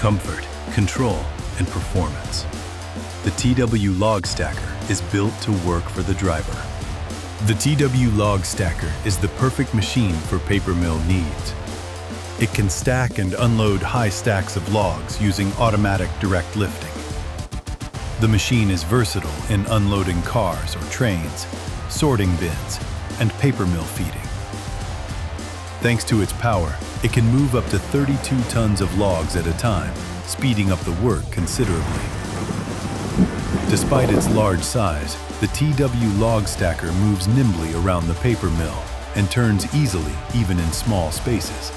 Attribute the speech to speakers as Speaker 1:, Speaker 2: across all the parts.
Speaker 1: comfort, control, and performance. The TW LogStacker is built to work for the driver. The TW LogStacker is the perfect machine for paper mill needs. It can stack and unload high stacks of logs using automatic direct lifting. The machine is versatile in unloading cars or trains, sorting bins, and paper mill feeding. Thanks to its power, it can move up to 32 tons of logs at a time, speeding up the work considerably. Despite its large size, the TW LogStacker moves nimbly around the paper mill and turns easily even in small spaces.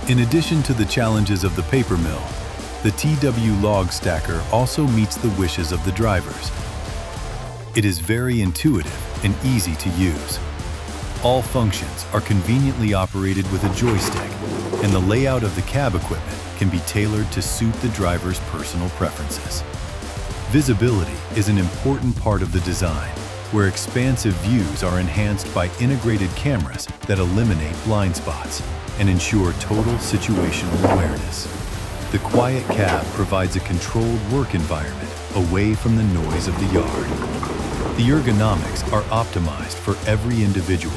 Speaker 1: In addition to the challenges of the paper mill, the TW LogStacker also meets the wishes of the drivers. It is very intuitive and easy to use. All functions are conveniently operated with a joystick, and the layout of the cab equipment can be tailored to suit the driver's personal preferences. Visibility is an important part of the design, where expansive views are enhanced by integrated cameras that eliminate blind spots and ensure total situational awareness. The quiet cab provides a controlled work environment away from the noise of the yard. The ergonomics are optimized for every individual,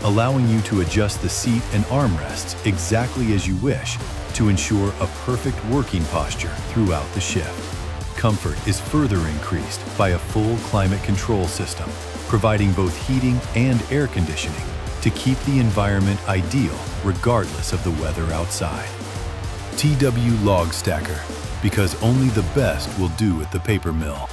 Speaker 1: allowing you to adjust the seat and armrests exactly as you wish to ensure a perfect working posture throughout the shift. Comfort is further increased by a full climate control system, providing both heating and air conditioning to keep the environment ideal regardless of the weather outside. TW LogStacker, because only the best will do at the paper mill.